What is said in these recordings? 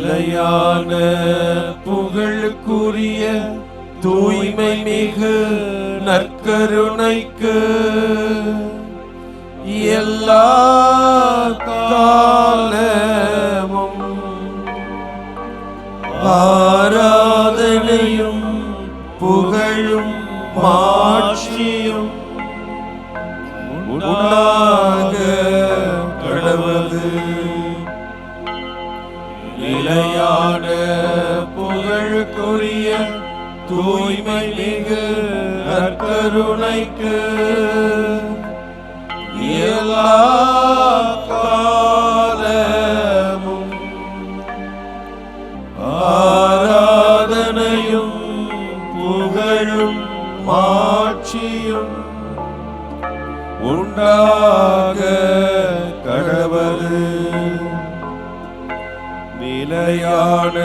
நிலையான புகழுக்குரிய தூய்மை மிகு நற்கருணைக்கு எல்லா காலமும் ஆராதனையும் புகழும் மாட்சியும் உண்டாக கடவுது. நிலையான புகழுக்குரிய தூய்மை மிகு நற்கருணைக்கு எல்லா காலமும் ஆராதனையும் புகழும் மாட்சியும் உண்டாக கடவுது. நிலையான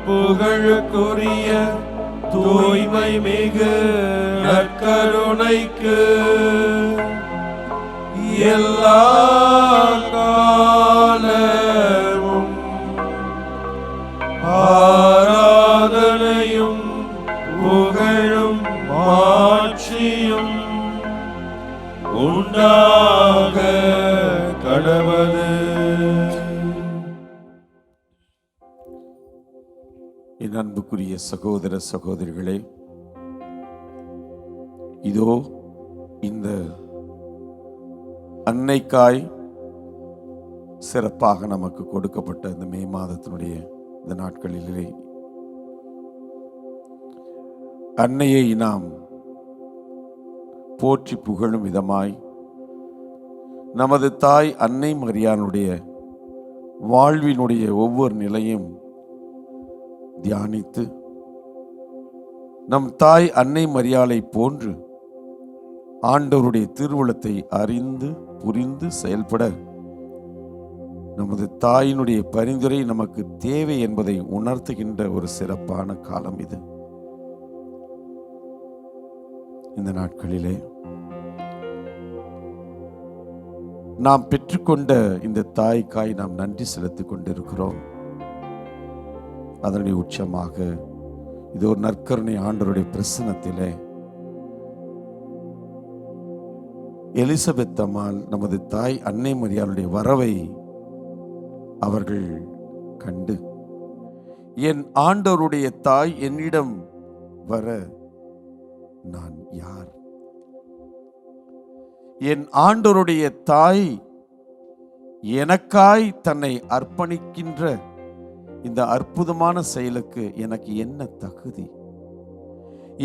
புகழுக்குரிய தூய்மை மிகு நற்கருணைக்கு எல்லா காலமும் ஆராதனையும் புகழும் மாட்சியும் உண்டாக கடவுது. என் அன்புக்குரிய சகோதர சகோதரிகளே, இதோ இந்த அன்னைக்காய் சிறப்பாக நமக்கு கொடுக்கப்பட்ட இந்த மே மாதத்தினுடைய இந்த நாட்களிலே அன்னையை நாம் போற்றி புகழும் விதமாய் நமது தாய் அன்னை மரியாளுடைய வாழ்வினுடைய ஒவ்வொரு நிலையும் தியானித்து நம் தாய் அன்னை மரியாளை போன்று ஆண்டவருடைய திருவுளத்தை அறிந்து புரிந்து செயல்பட நமது தாயினுடைய பரிந்துரை நமக்கு தேவை என்பதை உணர்த்துகின்ற ஒரு சிறப்பான காலம் இது. இந்த நாட்களிலே நாம் பெற்றுக்கொண்ட இந்த தாய்க்காய் நாம் நன்றி செலுத்திக் கொண்டிருக்கிறோம். அதனுடைய உச்சமாக இது ஒரு நற்கருணை ஆண்டவருடைய பிரசன்னத்திலே எலிசபெத் அம்மாள் நமது தாய் அன்னை மரியாளுடைய வரவை அவர்கள் கண்டு, என் ஆண்டவருடைய தாய் என்னிடம் வர நான் யார்? என் ஆண்டவருடைய தாய் எனக்காய் தன்னை அர்ப்பணிக்கின்ற இந்த அற்புதமான செயலுக்கு எனக்கு என்ன தகுதி?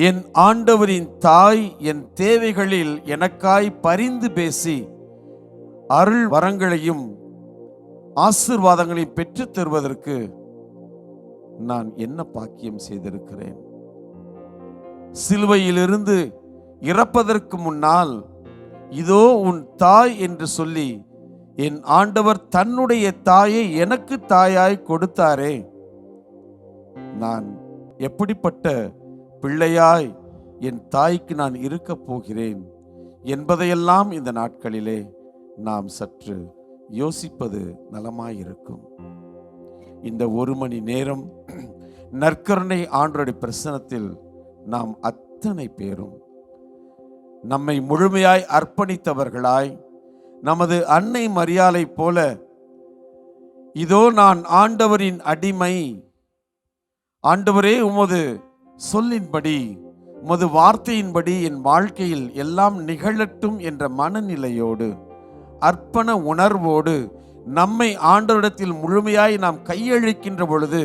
என் ஆண்டவரின் தாய் என் தேவைகளில் எனக்காய் பரிந்து பேசி அருள் வரங்களையும் ஆசீர்வாதங்களையும் பெற்றுத் தருவதற்கு நான் என்ன பாக்கியம் செய்திருக்கிறேன்? சிலுவையிலிருந்து இறப்பதற்கு முன்னால் இதோ உன் தாய் என்று சொல்லி என் ஆண்டவர் தன்னுடைய தாயை எனக்கு தாயாய் கொடுத்தாரே, நான் எப்படிப்பட்ட பிள்ளையாய் என் தாய்க்கு நான் இருக்க போகிறேன் என்பதையெல்லாம் இந்த நாட்களிலே நாம் சற்று யோசிப்பது நலமாயிருக்கும். இந்த ஒரு மணி நேரம் நற்கருணை ஆண்டவருடைய பிரசன்னத்தில் நாம் அத்தனை பேரும் நம்மை முழுமையாய் அர்ப்பணித்தவர்களாய் நமது அன்னை மரியாளை போல இதோ நான் ஆண்டவரின் அடிமை, ஆண்டவரே உமது சொல்லின்படி உமது வார்த்தையின்படி என் வாழ்க்கையில் எல்லாம் நிகழட்டும் என்ற மனநிலையோடு அர்ப்பண உணர்வோடு நம்மை ஆண்டவரிடத்தில் முழுமையாய் நாம் கையளிக்கின்ற பொழுது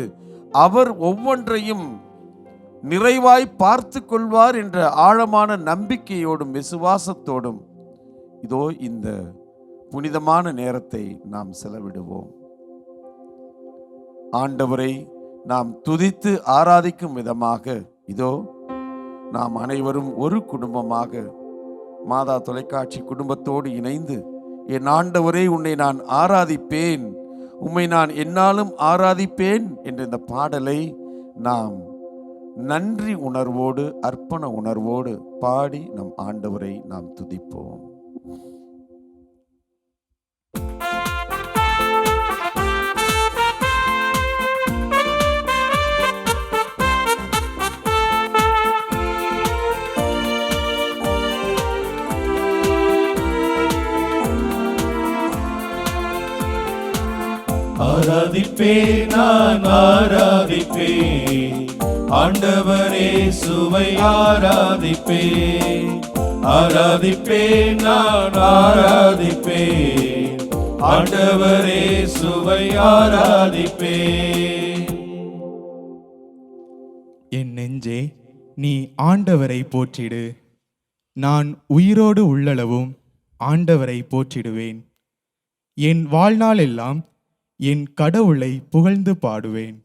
அவர் ஒவ்வொன்றையும் நிறைவாய் பார்த்து கொள்வார் என்ற ஆழமான நம்பிக்கையோடும் விசுவாசத்தோடும் இதோ இந்த புனிதமான நேரத்தை நாம் செலவிடுவோம். ஆண்டவரை நாம் துதித்து ஆராதிக்கும் விதமாக இதோ நாம் அனைவரும் ஒரு குடும்பமாக மாதா தொலைக்காட்சி குடும்பத்தோடு இணைந்து, என் ஆண்டவரே உன்னை நான் ஆராதிப்பேன், உம்மை நான் என்னாலும் ஆராதிப்பேன் என்ற இந்த பாடலை நாம் நன்றி உணர்வோடு அர்ப்பண உணர்வோடு பாடி நம் ஆண்டவரை நாம் துதிப்போம். ஆராதிப்பேன், நான் ஆராதிப்பேன், ஆண்டவரே சுவை ஆராதிப்பேன். ஆராதிப்பேன், நான் ஆராதிப்பேன், ஆண்டவரே சுவை ஆராதிப்பேன். என் நெஞ்சே, நீ ஆண்டவரை போற்றிடு. நான் உயிரோடு உள்ளளவும் ஆண்டவரை போற்றிடுவேன். என் வாழ்நாளெல்லாம் என் கடவுளை புகழ்ந்து பாடுவேன்.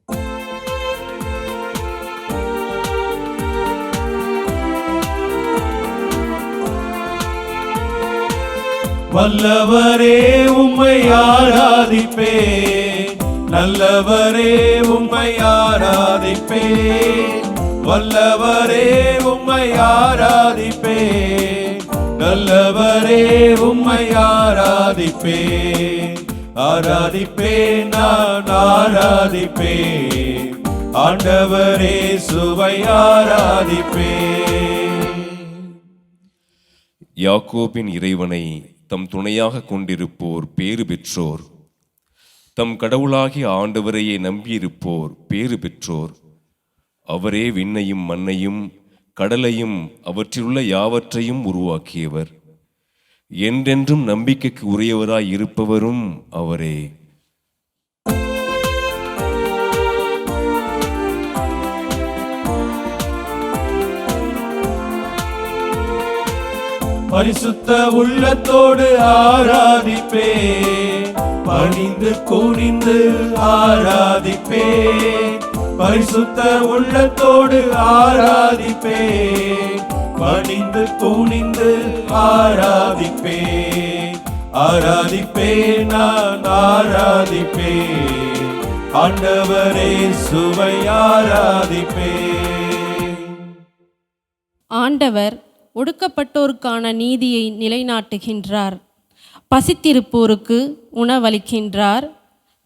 வல்லவரே உம்மை ஆராதிப்பேன், நல்லவரே உம்மை ஆராதிப்பேன். வல்லவரே உம்மை ஆராதிப்பேன், நல்லவரே உம்மை ஆராதிப்பேன். ஆராதிப்பேன், நான் ஆராதிப்பேன், ஆண்டவரே சுவை ஆராதிப்பேன். யாக்கோபின் இறைவனை தம் துணையாக கொண்டிருப்போர் பேறு பெற்றோர். தம் கடவுளாகிய ஆண்டவரையே நம்பியிருப்போர் பேறு பெற்றோர். அவரே விண்ணையும் மண்ணையும் கடலையும் அவற்றிலுள்ள யாவற்றையும் உருவாக்கியவர். என்றென்றும் நம்பிக்கைக்கு உரியவராய் இருப்பவரும் அவரே. பரிசுத்த உள்ளத்தோடு ஆராதிப்பேன், பணிந்து குனிந்து ஆராதிப்பேன். பரிசுத்த உள்ளத்தோடு ஆராதிப்பேன், பணிந்து குனிந்து ஆராதிப்பேன். ஆராதிப்பேன், நான் ஆராதிப்பேன், ஆண்டவரே சுவை ஆராதிப்பேன். ஆண்டவர் ஒடுக்கப்பட்டோருக்கான நீதியை நிலைநாட்டுகின்றார். பசித்திருப்போருக்கு உணவளிக்கின்றார்.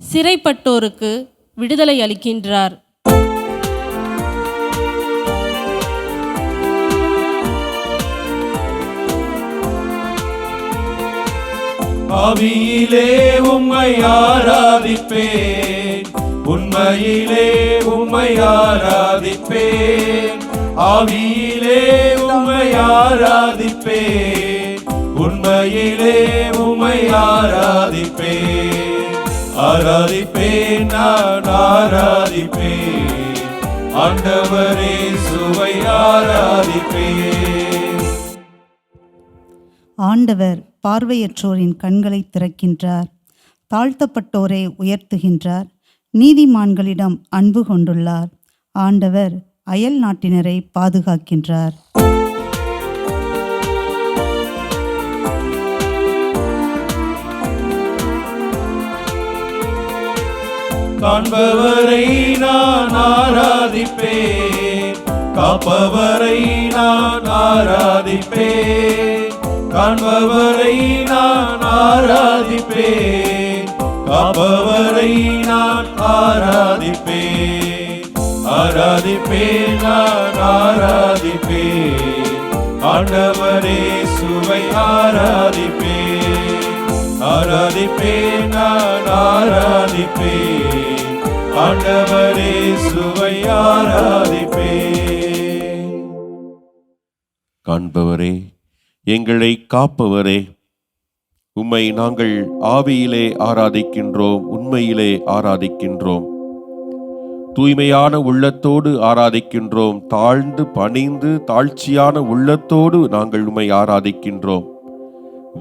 சிறைப்பட்டோருக்கு விடுதலை அளிக்கின்றார். ஆவியிலே உம்மை ஆராதிப்பேன், உண்மையிலே உம்மை ஆராதிப்பேன். ஆவியிலே உம்மை ஆராதிப்பேன், உண்மையிலே உம்மை ஆராதிப்பேன். ஆராதிப்பேன், நான் ஆராதிப்பேன், ஆண்டவரே சுவை ஆராதிப்பேன். ஆண்டவர் பார்வையற்றோரின் கண்களை திறக்கின்றார், தாழ்த்தப்பட்டோரை உயர்த்துகின்றார், நீதிமான்களிடம் அன்பு கொண்டுள்ளார். ஆண்டவர் அயல் நாட்டினரை பாதுகாக்கின்றார். காண்பவரை நான் ஆராதிப்பேன், காப்பவரை நான் ஆராதிப்பேன். காண்பவரை நான் ஆராதிப்பேன், காப்பவரை நான் ஆராதிப்பேன். ஆராதிப்பேன், நான் ஆராதிப்பேன், ஆண்டவரே சுவை ஆராதிப்பேன். ஆராதிப்பேன், நான் ஆராதிப்பேன், ஆண்டவரே சுவை ஆராதிப்பேன். காண்பவரே, எங்களை காப்பவரே, உம்மை நாங்கள் ஆவியிலே ஆராதிக்கின்றோம், உண்மையிலே ஆராதிக்கின்றோம். தூய்மையான உள்ளத்தோடு ஆராதிக்கின்றோம், தாழ்ந்து பணிந்து தாழ்ச்சியான உள்ளத்தோடு நாங்கள் உம்மை ஆராதிக்கின்றோம்.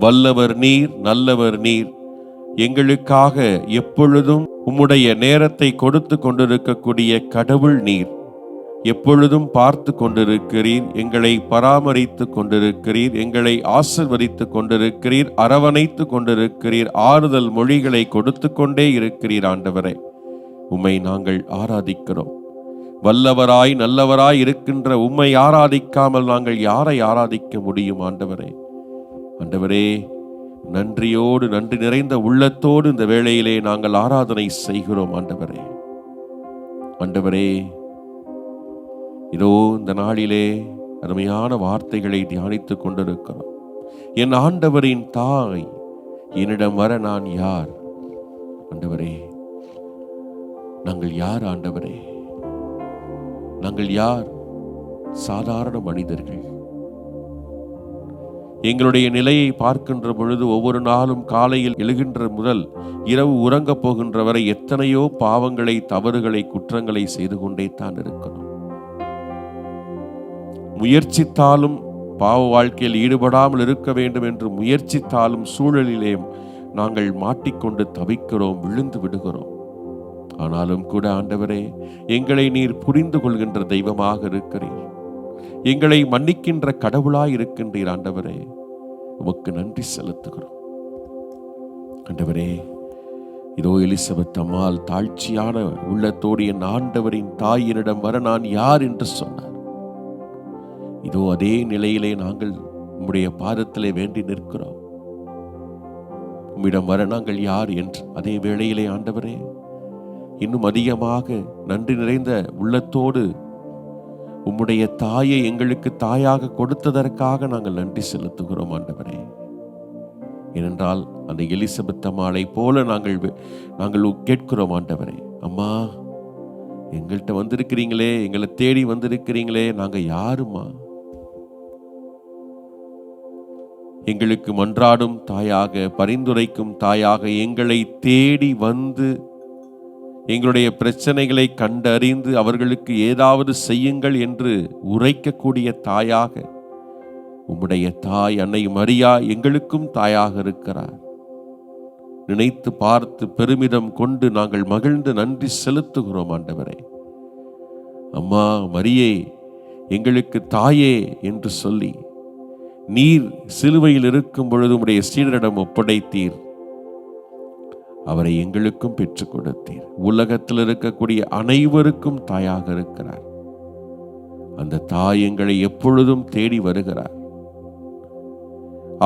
வல்லவர் நீர், நல்லவர் நீர். எங்களுக்காக எப்பொழுதும் உம்முடைய நேரத்தை கொடுத்து கொண்டிருக்கக்கூடிய கடவுள் நீர். எப்பொழுதும் பார்த்து கொண்டிருக்கிறீர், எங்களை பராமரித்து கொண்டிருக்கிறீர், எங்களை ஆசிர்வதித்து கொண்டிருக்கிறீர், அரவணைத்து கொண்டிருக்கிறீர், ஆறுதல் மொழிகளை கொடுத்து கொண்டே இருக்கிறீர். ஆண்டவரே, உம்மை நாங்கள் ஆராதிக்கிறோம். வல்லவராய் நல்லவராய் இருக்கின்ற உம்மை ஆராதிக்காமல் நாங்கள் யாரை ஆராதிக்க முடியும்? ஆண்டவரே, ஆண்டவரே, நன்றியோடு நன்றி நிறைந்த உள்ளத்தோடு இந்த வேளையிலே நாங்கள் ஆராதனை செய்கிறோம். ஆண்டவரே, ஆண்டவரே, இதோ இந்த நாளிலே அருமையான வார்த்தைகளை தியானித்துக் கொண்டிருக்கிறோம். என் ஆண்டவரின் தாய், என்னிடம் வர நான் யார்? ஆண்டவரே, நாங்கள் யார் ஆண்டவரே? நாங்கள் யார்? சாதாரண மனிதர்கள். எங்களுடைய நிலையை பார்க்கின்ற பொழுது ஒவ்வொரு நாளும் காலையில் எழுகின்ற முதல் இரவு உறங்கப் போகின்ற வரை எத்தனையோ பாவங்களை, தவறுகளை, குற்றங்களை செய்து கொண்டே தான் இருக்கிறோம். முயற்சித்தாலும் பாவ வாழ்க்கையில் ஈடுபடாமல் இருக்க வேண்டும் என்று முயற்சித்தாலும் சூழலிலே நாங்கள் மாட்டிக்கொண்டு தவிக்கிறோம், விழுந்து விடுகிறோம். ஆனாலும் கூட ஆண்டவரே, எங்களை நீர் புரிந்து கொள்கின்ற தெய்வமாக இருக்கிறீர். எங்களை மன்னிக்கின்ற கடவுளாய் இருக்கின்றீர். ஆண்டவரே, உமக்கு நன்றி செலுத்துகிறோம். ஆண்டவரே, இதோ எலிசபெத் அம்மாள் தாழ்ச்சியான உள்ளத்தோடு என் ஆண்டவரின் தாயினிடம் வர நான் யார் என்று சொன்னார். இதோ அதே நிலையிலே நாங்கள் உம்முடைய பாதத்திலே வேண்டி நிற்கிறோம். உம்மிடம் வர நாங்கள் யார் என்று அதே வேளையிலே ஆண்டவரே, இன்னும் அதிகமாக நன்றி நிறைந்த உள்ளத்தோடு உம்முடைய தாயை எங்களுக்கு தாயாக கொடுத்ததற்காக நாங்கள் நன்றி செலுத்துகிறோம் ஆண்டவரே. ஏனென்றால் அந்த எலிசபெத் அம்மாளை போல நாங்கள் கேட்கிறோம் ஆண்டவரே. அம்மா, எங்கள்கிட்ட வந்திருக்கிறீங்களே, எங்களை தேடி வந்திருக்கிறீங்களே, நாங்க யாருமா? எங்களுக்கு மன்றாடும் தாயாக, பரிந்துரைக்கும் தாயாக, எங்களை தேடி வந்து எங்களுடைய பிரச்சனைகளை கண்டறிந்து அவர்களுக்கு ஏதாவது செய்யுங்கள் என்று உரைக்கக்கூடிய தாயாக உம்முடைய தாய் அன்னை மரியா எங்களுக்கும் தாயாக இருக்கிறார். நினைத்து பார்த்து பெருமிதம் கொண்டு நாங்கள் மகிழ்ந்து நன்றி செலுத்துகிறோம் ஆண்டவரே. அம்மா மரியே, எங்களுக்கு தாயே என்று சொல்லி நீர் சிலுவையில் இருக்கும் பொழுது உம்முடைய சீடரிடம் ஒப்படைத்தீர். அவரை எங்களுக்கும் பெற்றுக் கொடுத்தீர். உலகத்தில் இருக்கக்கூடிய அனைவருக்கும் தாயாக இருக்கிறார். அந்த தாய் எங்களை எப்பொழுதும் தேடி வருகிறார்.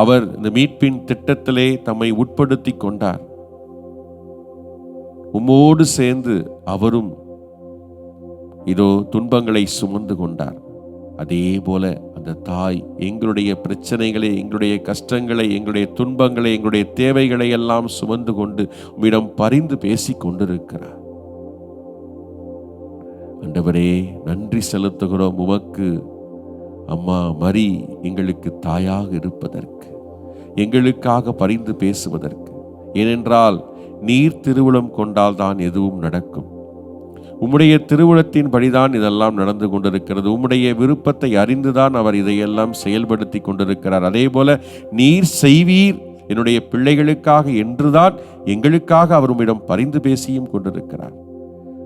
அவர் இந்த மீட்பின் திட்டத்திலே தம்மை உட்படுத்தி கொண்டார். உம்மோடு சேர்ந்து அவரும் இதோ துன்பங்களை சுமந்து கொண்டார். அதே போல அந்த தாய் எங்களுடைய பிரச்சனைகளை, எங்களுடைய கஷ்டங்களை, எங்களுடைய துன்பங்களை, எங்களுடைய தேவைகளை எல்லாம் சுமந்து கொண்டு உம்மிடம் பரிந்து பேசிக் கொண்டிருக்கிறார். ஆண்டவரே, நன்றி செலுத்துகிறோம் உமக்கு. அம்மா மரி எங்களுக்கு தாயாக இருப்பதற்கு, எங்களுக்காக பரிந்து பேசுவதற்கு. ஏனென்றால் நீர் திருவுளம் கொண்டால் தான் எதுவும் நடக்கும். உம்முடைய திருவுளத்தின் படிதான் இதெல்லாம் நடந்து கொண்டிருக்கிறது. உம்முடைய விருப்பத்தை அறிந்துதான் அவர் இதையெல்லாம் செயல்படுத்தி கொண்டிருக்கிறார். அதே போல நீர் செய்வீர் என்னுடைய பிள்ளைகளுக்காக என்றுதான் எங்களுக்காக அவர் உம்மிடம் பரிந்து பேசியும் கொண்டிருக்கிறார்.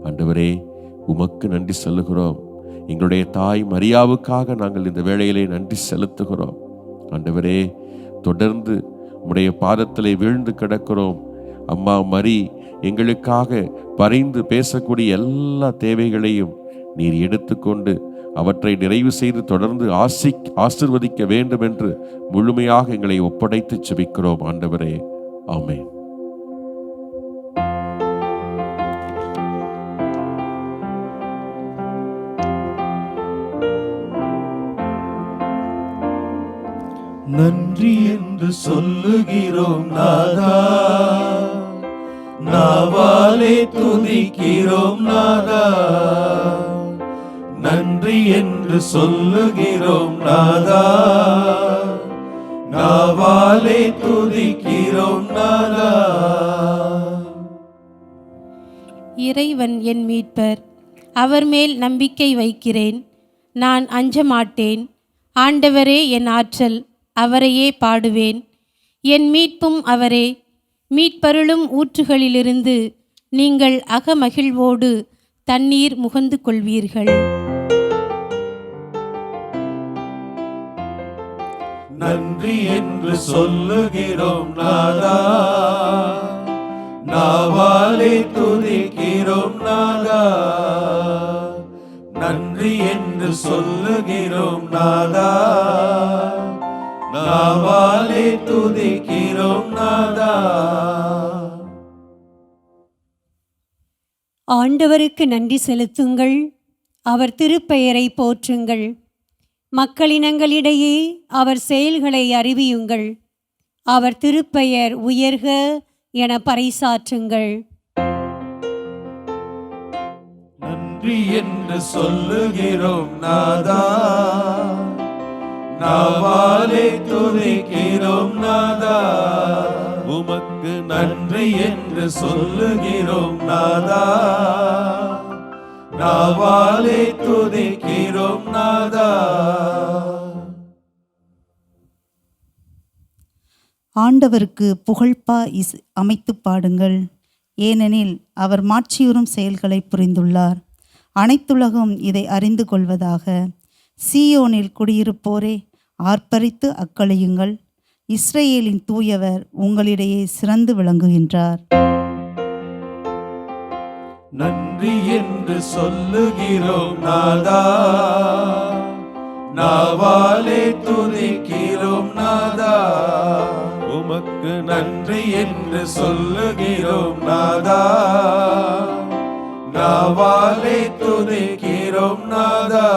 ஆண்டவரே, உமக்கு நன்றி சொல்லுகிறோம். எங்களுடைய தாய் மரியாவுக்காக நாங்கள் இந்த வேளையிலே நன்றி செலுத்துகிறோம். ஆண்டவரே, தொடர்ந்து உம்முடைய பாதத்திலே வீழ்ந்து கிடக்கிறோம். அம்மா மரி எங்களுக்காக பரிந்து பேசக்கூடிய எல்லா தேவைகளையும் நீர் எடுத்துக்கொண்டு அவற்றை நிறைவு செய்து தொடர்ந்து ஆசீர்வதிக்க வேண்டும் என்று முழுமையாக எங்களை ஒப்படைத்து ஜெபிக்கிறோம் ஆண்டவரே. ஆமென். நன்றி என்று சொல்லுகிறோம் நாதா, நாவாலே துதிக்கிறோம் நாதா. நன்றி என்று சொல்லுகிறோம் நாதா, நாவாலே துதிக்கிறோம் நாதா. இறைவன் என் மீட்பர், அவர் மேல் நம்பிக்கை வைக்கிறேன். நான் அஞ்ச மாட்டேன். ஆண்டவரே என் ஆற்றல், அவரையே பாடுவேன். என் மீட்பும் அவரே. மீட்பருளும் ஊற்றுகளிலிருந்து நீங்கள் அகமகிழ்வோடு தண்ணீர் முகந்து கொள்வீர்கள். நன்றி என்று சொல்லுகிறோம் நாதா, நாவாலே துதிக்கிறோம் நாதா. நன்றி என்று சொல்லுகிறோம் நாதா, நாவாலே துதிக்கிறோம் நாதா. ஆண்டவருக்கு நன்றி செலுத்துங்கள், அவர் திருப்பெயரை போற்றுங்கள். மக்களினங்களிடையே அவர் செயல்களை அறிவியுங்கள். அவர் திருப்பெயர் உயர்க என பறைசாற்றுங்கள். நன்றி என்று சொல்லுகிறோம் நாதா. நாவாலே துதிக்கிறோம் நாதா. உமக்கு நன்றி என்று சொல்லுகிறோம் நாதா. நாவாலே துதிக்கிறோம் நாதா. ஆண்டவருக்கு புகழ்பா அமைத்து பாடுங்கள், ஏனெனில் அவர் மாட்சியுறும் செயல்களை புரிந்துள்ளார். அனைத்துலகும் இதை அறிந்து கொள்வதாக. சீயோனில் குடியிருப்போரே, ஆர்ப்பரித்து அக்களியுங்கள். இஸ்ரவேலின் தூயவர் உங்களிடையே சிறந்து விளங்குகின்றார். நன்றி என்று சொல்லுகிறோம் நாதா. நாவாலே துதிக்கிறோம் நாதா. உமக்கு நன்றி என்று சொல்லுகிறோம் நாதா. நாவாலே துதிக்கிறோம் நாதா.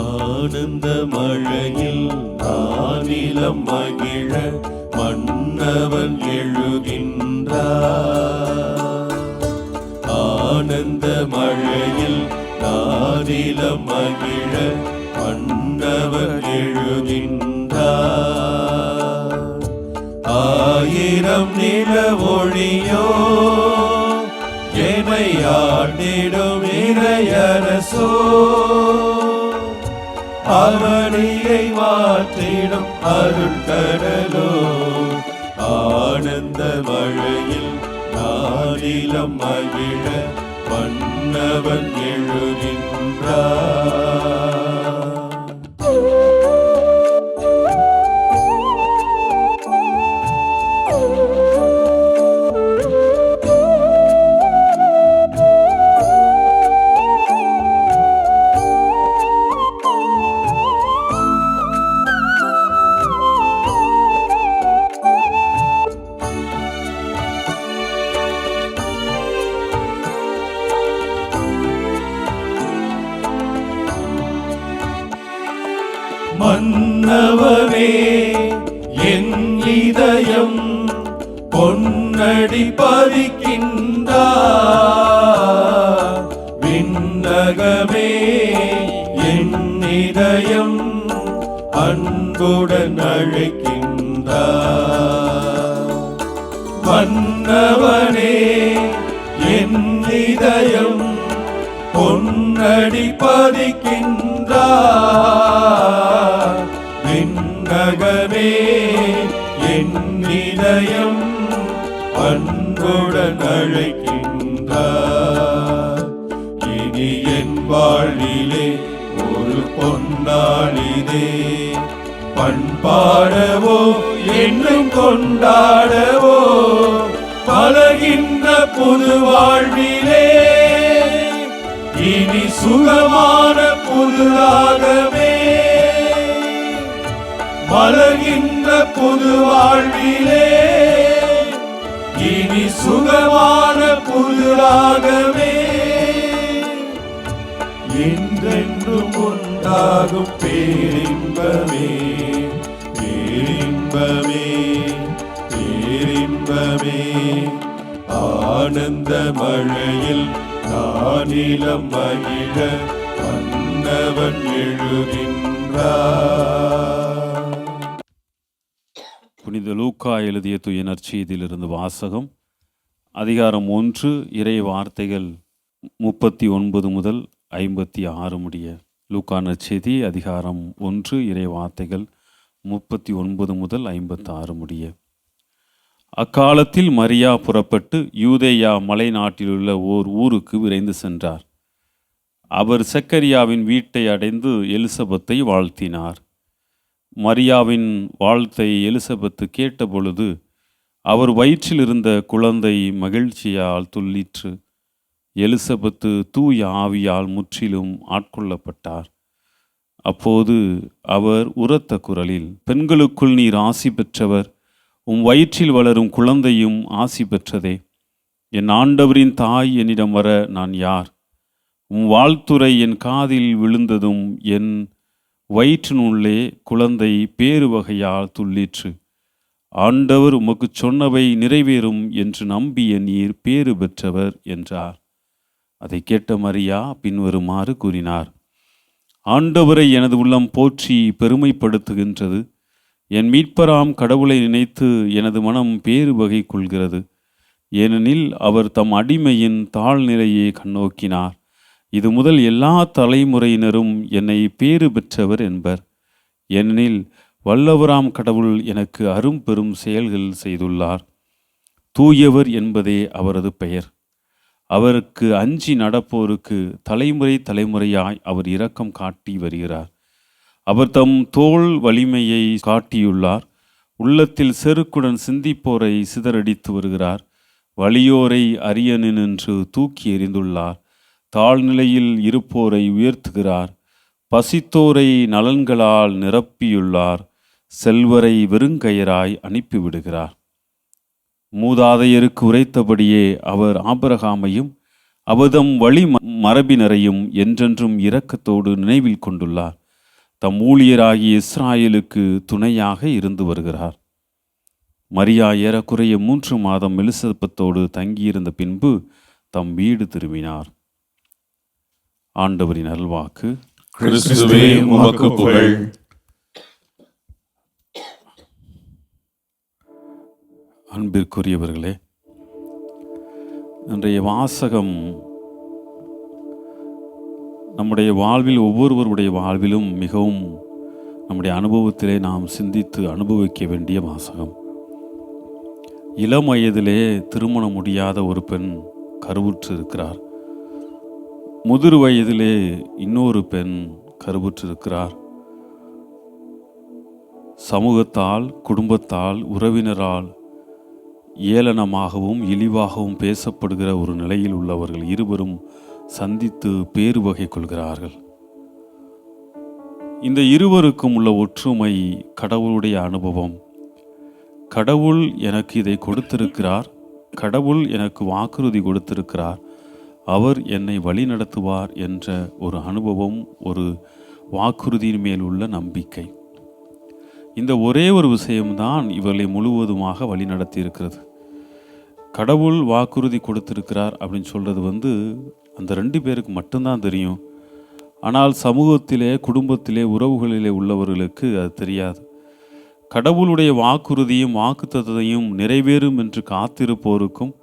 ஆனந்த மழையில் நானிலம் மகிழ மன்னவன் எழுகின்றார். ஆனந்த மழையில் நானிலம் மகிழ மன்னவன் எழுகின்றார். ஆயிரம் நில ஒளியோ என்னை ஆண்டிடும் இறையரசோ, அவனியை மாற்றிடும் அருட்கடலோ. ஆனந்த மழையில் நானிலம் மகிழ மன்னவன் எழுகின்றார். மன்னவனே என் இதயம் பொன்னடி பதிக்கின்றார். விண்ணகமே என் இதயம் அன்புடன் அழைக்கின்றார். மன்னவனே என் இதயம் பொன்னடி பதிக்கின்றார். விண்ணகமே என் இதயம் அன்புடன் அழைக்கின்றார். இனி என் வாழ்விலே ஒரு பொன்னாளிதே, பண்பாடவோ என்றும் கொண்டாடவோ பலகின்ற புது வாழ்விலே. இனி சுகமான புதுராகமே மலர்கின்ற புது வாழ்விலே. இனி சுகமான புதுராகமே என்றென்றும் உண்டாகும் பேரின்பமே. பேரின்பமே பேரின்பமே ஆனந்த மழையில் நானிலம் மகிழ மன்னவன் எழுகின்றார். புனித லூக்கா எழுதிய தூய நற்செய்தியிலிருந்து வாசகம். அதிகாரம் 1, இறை வார்த்தைகள் 39 முதல் 56 முடிய. லூக்கா நற்செய்தி அதிகாரம் 1, இறை வார்த்தைகள் 39 முதல் 56 முடிய. அக்காலத்தில் மரியா புறப்பட்டு யூதேயா மலை நாட்டிலுள்ள ஓர் ஊருக்கு விரைந்து சென்றார். அவர் செக்கரியாவின் வீட்டை அடைந்து எலிசபெத்தை வாழ்த்தினார். மரியாவின் வாழ்த்தை எலிசபெத்து கேட்டபொழுது அவர் வயிற்றில் இருந்த குழந்தை மகிழ்ச்சியால் துள்ளிற்று. எலிசபெத்து தூய ஆவியால் முற்றிலும் ஆட்கொள்ளப்பட்டார். அப்போது அவர் உரத்த குரலில், பெண்களுக்குள் நீர் ஆசி பெற்றவர், உம் வயிற்றில் வளரும் குழந்தையும் ஆசி பெற்றதே. என் ஆண்டவரின் தாய் என்னிடம் வர நான் யார்? உம் வாழ்த்துரை என் காதில் விழுந்ததும் என் வயிற்றினுள்ளே குழந்தை பேறு வகையால் துள்ளிற்று. ஆண்டவர் உமக்கு சொன்னவை நிறைவேறும் என்று நம்பிய நீர் பேறு பெற்றவர் என்றார். அதை கேட்ட மரியா பின்வருமாறு கூறினார்: ஆண்டவரை எனது உள்ளம் போற்றி பெருமைப்படுத்துகின்றது. என் மீட்பராம் கடவுளை நினைத்து எனது மனம் பேறு வகை கொள்கிறது. ஏனெனில் அவர் தம் அடிமையின் தாழ்நிலையை கண்ணோக்கினார். இது முதல் எல்லா தலைமுறையினரும் என்னை பேறு பெற்றவர் என்பர். ஏனெனில் வல்லவராம் கடவுள் எனக்கு அரும்பெரும் செயல்கள் செய்துள்ளார். தூயவர் என்பதே அவரது பெயர். அவருக்கு அஞ்சி நடப்போருக்கு தலைமுறை தலைமுறையாய் அவர் இரக்கம் காட்டி வருகிறார். அவர் தம் தோள் வலிமையை காட்டியுள்ளார். உள்ளத்தில் செருக்குடன் சிந்திப்போரை சிதறடித்து வருகிறார். வலியோரை அரியனின்று தூக்கி எறிந்துள்ளார். தாழ்நிலையில் இருப்போரை உயர்த்துகிறார். பசித்தோரை நலன்களால் நிரப்பியுள்ளார். செல்வரை வெறுங்கயராய் அனுப்பிவிடுகிறார். மூதாதையருக்கு உரைத்தபடியே அவர் ஆபிரகாமையும் அவதம் வழி மரபினரையும் என்றென்றும் இரக்கத்தோடு நினைவில் கொண்டுள்ளார். தம் ஊழியராகிய இஸ்ராயலுக்கு துணையாக இருந்து வருகிறார். மரியா ஏறக்குறைய 3 மாதம் எலிசபெத்தோடு தங்கியிருந்த பின்பு தம் வீடு திரும்பினார். ஆண்டவரின் அருள்வாக்கு. கிறிஸ்துவே உமக்கு புகழ். அன்பிற்குரியவர்களே, இன்றைய வாசகம் நம்முடைய வாழ்வில், ஒவ்வொருவருடைய வாழ்விலும் மிகவும் நம்முடைய அனுபவத்திலே நாம் சிந்தித்து அனுபவிக்க வேண்டிய வாசகம். இளம் வயதிலே திருமணம் முடியாத ஒரு பெண் கருவுற்று இருக்கிறார். முதிர் வயதிலே இன்னொரு பெண் கருவுற்று இருக்கிறார். சமூகத்தால், குடும்பத்தால், உறவினரால் ஏளனமாகவும் இழிவாகவும் பேசப்படுகிற ஒரு நிலையில் உள்ளவர்கள் இருவரும் சந்தித்து பேறு வகை கொள்கிறார்கள். இந்த இருவருக்கும் உள்ள ஒற்றுமை கடவுளுடைய அனுபவம். கடவுள் எனக்கு இதை கொடுத்திருக்கிறார், கடவுள் எனக்கு வாக்குறுதி கொடுத்திருக்கிறார், அவர் என்னை வழி நடத்துவார் என்ற ஒரு அனுபவம், ஒரு வாக்குறுதியின் மேல் உள்ள நம்பிக்கை. இந்த ஒரே ஒரு விஷயம்தான் இவர்களை முழுவதுமாக வழி நடத்தி இருக்கிறது. கடவுள் வாக்குறுதி கொடுத்திருக்கிறார் அப்படின்னு சொல்கிறது அந்த 2 பேருக்கு மட்டும்தான் தெரியும். ஆனால் சமூகத்திலே, குடும்பத்திலே, உறவுகளிலே உள்ளவர்களுக்கு அது தெரியாது. கடவுளுடைய வாக்குறுதியும் வாக்குத்தத்தத்தையும் நிறைவேறும் என்று காத்திருப்போருக்கும்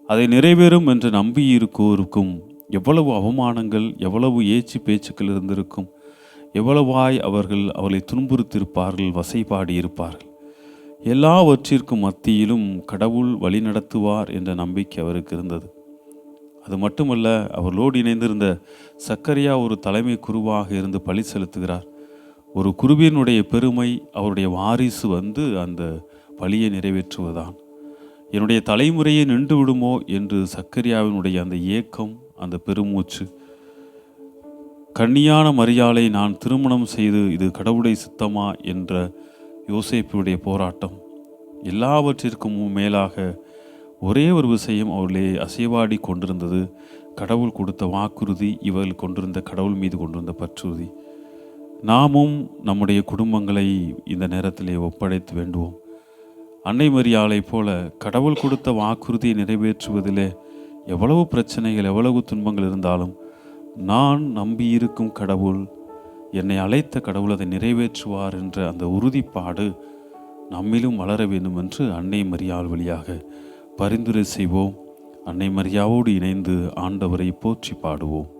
அதை நிறைவேறும் என்று நம்பியிருக்கோருக்கும் எவ்வளவு அவமானங்கள், எவ்வளவு ஏச்சு பேச்சுக்கள் இருந்திருக்கும், எவ்வளவாய் அவர்களை துன்புறுத்தியிருப்பார்கள், வசைபாடி இருப்பார்கள். எல்லாவற்றிற்கும் மத்தியிலும் கடவுள் வழி நடத்துவார் என்ற நம்பிக்கை அவருக்கு இருந்தது. அது மட்டுமல்ல, அவர்களோடு இணைந்திருந்த சக்கரியா ஒரு தலைமை குருவாக இருந்து பலி செலுத்துகிறார். ஒரு குருவினுடைய பெருமை அவருடைய வாரிசு அந்த பலியை நிறைவேற்றுவதுதான். என்னுடைய தலைமுறையை நின்று விடுமோ என்று சக்கரியாவினுடைய அந்த ஏக்கம், அந்த பெருமூச்சு. கன்னியான மரியாளை நான் திருமணம் செய்து இது கடவுளுடைய சித்தமா என்ற யோசேப்புடைய போராட்டம். எல்லாவற்றிற்கும் மேலாக ஒரே ஒரு விஷயம் அவர்களே அசைவாடி கொண்டிருந்தது. கடவுள் கொடுத்த வாக்குறுதி, இவர்கள் கொண்டிருந்த கடவுள் மீது கொண்டிருந்த பற்றுறுதி. நாமும் நம்முடைய குடும்பங்களை இந்த நேரத்திலே ஒப்படைத்து வேண்டுவோம். அன்னை மரியாளை போல கடவுள் கொடுத்த வாக்குறுதியை நிறைவேற்றுவதிலே எவ்வளவு பிரச்சனைகள், எவ்வளவு துன்பங்கள் இருந்தாலும் நான் நம்பியிருக்கும் கடவுள், என்னை அழைத்த கடவுள் அதை நிறைவேற்றுவார் என்ற அந்த உறுதிப்பாடு நம்மிலும் வளர வேண்டும் என்று அன்னை மரியாள் வழியாக பரிந்துரை செய்வோம். அன்னை மரியாவோடு இணைந்து ஆண்டவரை போற்றி பாடுவோம்.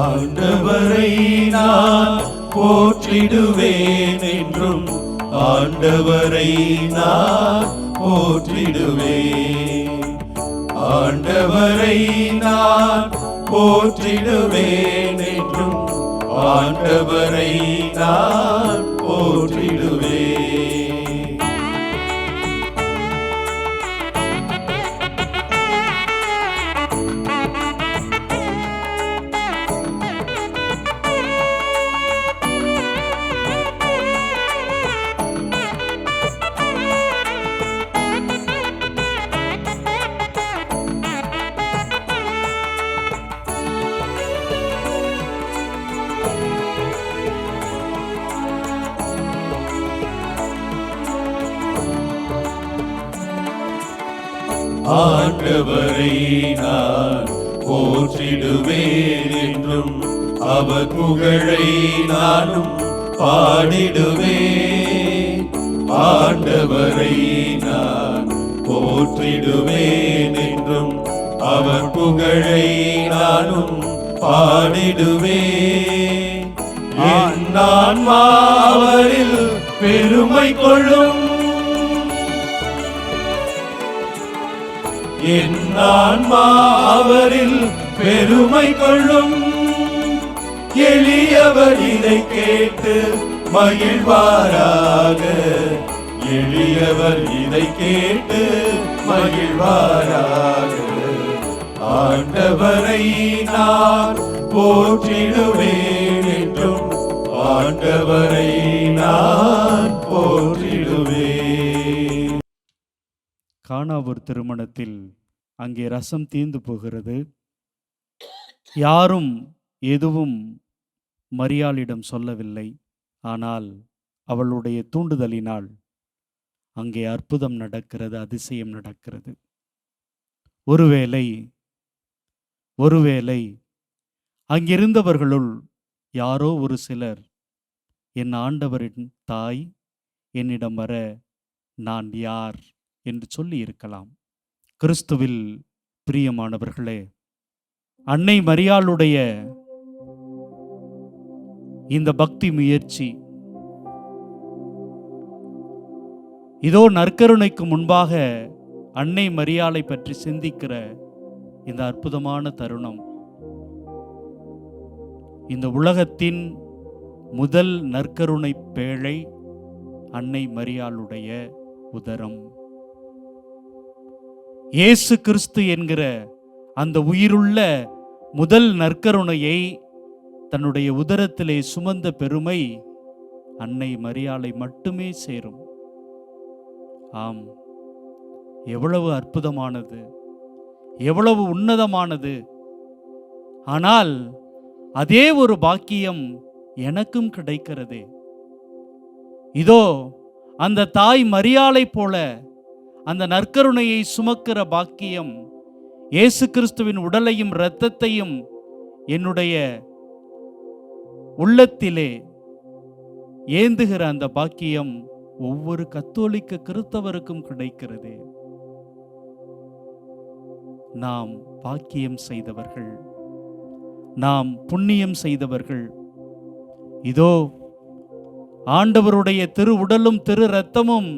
ஆண்டவரை நான் போற்றிடுவேன் என்றும், ஆண்டவரை நான் போற்றிடுவேன். ஆண்டவரை நான் போற்றிடுவேன் என்றும், ஆண்டவரை நான் போற்றிடுவேன். ஆண்டவரை நான் போற்றிடுவேன் என்றும், அவர் புகழை நானும் பாடிடுவேன். ஆண்டவரை நான் போற்றிடுவேன் என்றும், அவர் புகழை நானும் பாடிடுவேன். என் ஆன்மா அவரில் பெருமை கொள்ளும், என் ஆன்மா அவரில் பெருமை கொள்ளும். எளியவர் இதை கேட்டு மகிழ்வாராக, எளியவர் இதை கேட்டு மகிழ்வாராக. ஆண்டவரை நான் போற்றிடுவேன் என்றும், ஆண்டவரை நான் போற்றிடுவேன். கானாவூர் திருமணத்தில் அங்கே ரசம் தீர்ந்து போகிறது. யாரும் எதுவும் மரியாளிடம் சொல்லவில்லை. ஆனால் அவளுடைய தூண்டுதலினால் அங்கே அற்புதம் நடக்கிறது, அதிசயம் நடக்கிறது. ஒருவேளை அங்கிருந்தவர்களுள் யாரோ ஒரு சிலர், என் ஆண்டவரின் தாய் என்னிடம் வர நான் யார் என்று சொல்லி இருக்கலாம். கிறிஸ்துவில் பிரியமானவர்களே, அன்னை மரியாளுடைய இந்த பக்தி முயற்சி இதோ நற்கருணைக்கு முன்பாக அன்னை மரியாளை பற்றி சிந்திக்கிற இந்த அற்புதமான தருணம், இந்த உலகத்தின் முதல் நற்கருணை பேழை அன்னை மரியாளுடைய உதரம். இயேசு கிறிஸ்து என்கிற அந்த உயிருள்ள முதல் நற்கருணையை தன்னுடைய உதரத்திலே சுமந்த பெருமை அன்னை மரியாளை மட்டுமே சேரும். ஆம், எவ்வளவு அற்புதமானது, எவ்வளவு உன்னதமானது. ஆனால் அதே ஒரு பாக்கியம் எனக்கும் கிடைக்கிறதே. இதோ அந்த தாய் மரியாளை போல அந்த நற்கருணையை சுமக்கிற பாக்கியம், இயேசு கிறிஸ்துவின் உடலையும் இரத்தத்தையும் என்னுடைய உள்ளத்திலே ஏந்துகிற அந்த பாக்கியம் ஒவ்வொரு கத்தோலிக்க கிறிஸ்தவருக்கும் கிடைக்கிறது. நாம் பாக்கியம் செய்தவர்கள், நாம் புண்ணியம் செய்தவர்கள். இதோ ஆண்டவருடைய திரு உடலும் திரு இரத்தமும்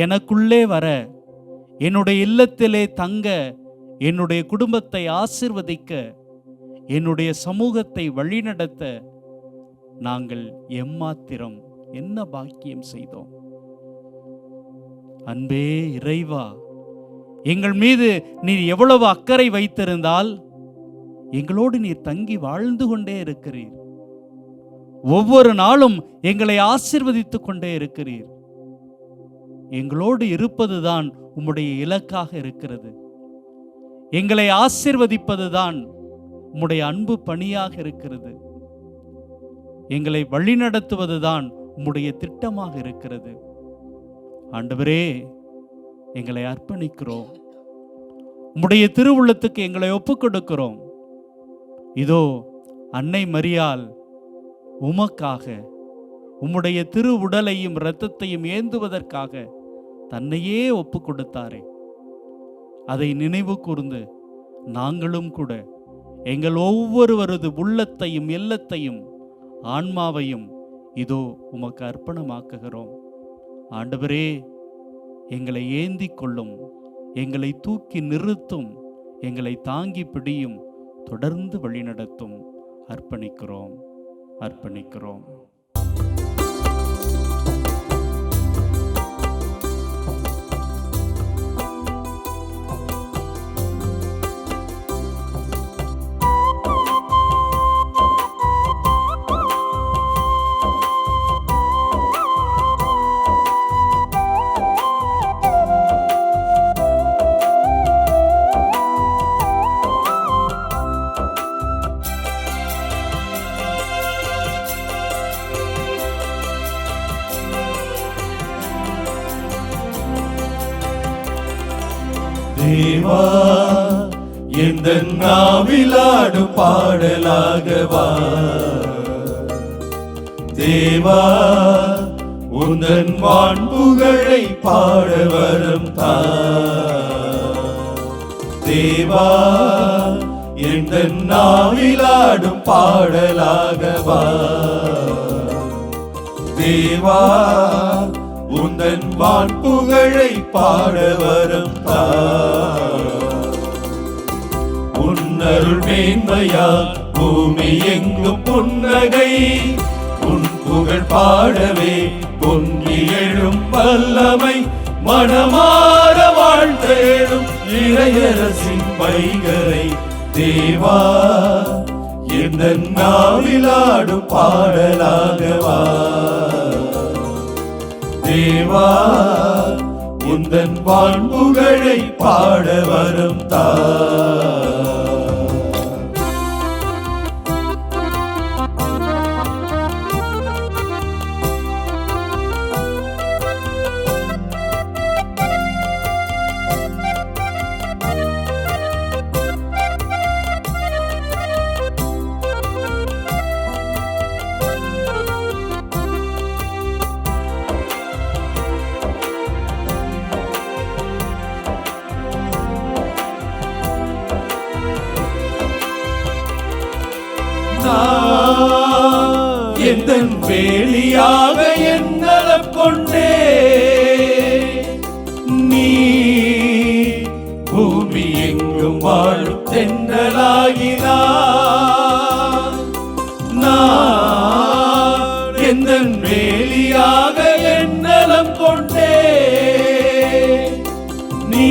எனக்குள்ளே வர, என்னுடைய இல்லத்திலே தங்க, என்னுடைய குடும்பத்தை ஆசீர்வதிக்க, என்னுடைய சமூகத்தை வழிநடத்த நாங்கள் எம்மாத்திரம் என்ன பாக்கியம் செய்தோம். அன்பே இறைவா, எங்கள் மீது நீர் எவ்வளவு அக்கறை வைத்திருந்தால் எங்களோடு நீர் தங்கி வாழ்ந்து கொண்டே இருக்கிறீர். ஒவ்வொரு நாளும் எங்களை ஆசீர்வதித்துக் கொண்டே இருக்கிறீர். எங்களோடு இருப்பதுதான் உம்முடைய இலக்காக இருக்கிறது. எங்களை ஆசீர்வதிப்பதுதான் உம்முடைய அன்பு பணியாக இருக்கிறது. எங்களை வழிநடத்துவதுதான் உம்முடைய திட்டமாக இருக்கிறது. ஆண்டவரே, எங்களை அர்ப்பணிக்கிறோம். உம்முடைய திருவுள்ளத்துக்கு எங்களை ஒப்புக் கொடுக்கிறோம். இதோ அன்னை மரியாள் உமக்காக உம்முடைய திரு உடலையும் இரத்தத்தையும் ஏந்துவதற்காக தன்னையே ஒப்பு கொடுத்தாரே, அதை நினைவு கூர்ந்து நாங்களும் கூட எங்கள் ஒவ்வொருவரது உள்ளத்தையும் இல்லத்தையும் ஆன்மாவையும் இதோ உமக்கு அர்ப்பணமாக்குகிறோம். ஆண்டவரே, எங்களை ஏந்தி கொள்ளும், எங்களை தூக்கி நிறுத்தும், எங்களை தாங்கி பிடியும், தொடர்ந்து வழிநடத்தும். அர்ப்பணிக்கிறோம், அர்ப்பணிக்கிறோம். தேவா, எந்த நாவிலாடும் பாடலாகவா. தேவா, உந்தன் வான்புகழை பாட வரம் தா. தேவா, எந்த நாவிலாடும் பாடலாகவா. தேவா, உந்தன் வான்புகழை பாட வரம் தா. உன்னருள் மேன்மையா பூமி எங்கும் புன்னகை. உன் புகழ் பாடவே பொங்கி எழும் வல்லமை. மனமாற வாழ்ந்தேடும் இறையரசின் பைகரை. தேவா, எந்த நாவிலாடும் பாடலாகவா. தேவா, உந்தன் வான்புகழை பாட வரம் தா. எந்தன் வேலியாக என்னலம் கொண்டே நீ பூமி எங்கும் வாழும் தென்றலாகினார். நான் எந்தன் வேலியாக என்னலம் கொண்டே நீ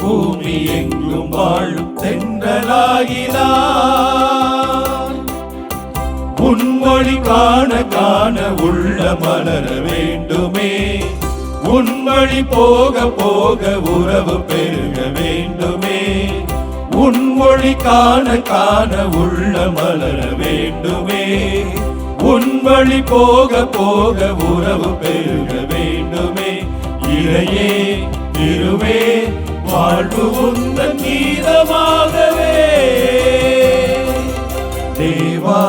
பூமி எங்கும் வாழும் தென்றலாகினார். உன்மொழி காண காண உள்ள மலர வேண்டுமே. உன்மொழி போக போக உறவு பெருக வேண்டுமே. உன்மொழி காண காண உள்ள மலர வேண்டுமே. உன்மொழி போக போக உறவு பெருக வேண்டுமே. இறையே திருவே வாழ்வு உந்தன் கீதமாகவே. தேவா,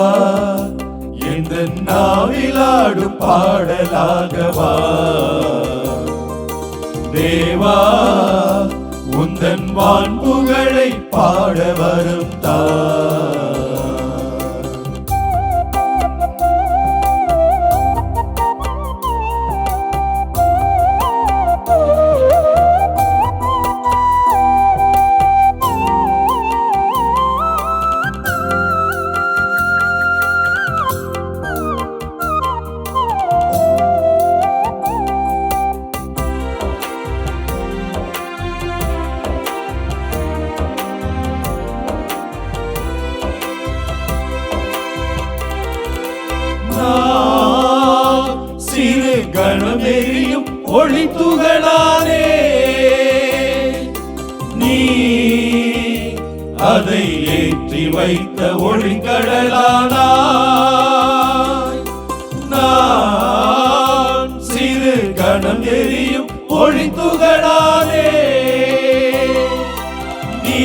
எந்த நாவிலாடும் பாடலாகவா. தேவா, உந்தன் வான்புகழை பாட வரும் தா. சிறு கணமெறியும் ஒளி துகளானே நீ அதை ஏற்றி வைத்த ஒளி கடலானாய். நான் சிறு கணம் எரியும் ஒளி துகளானே நீ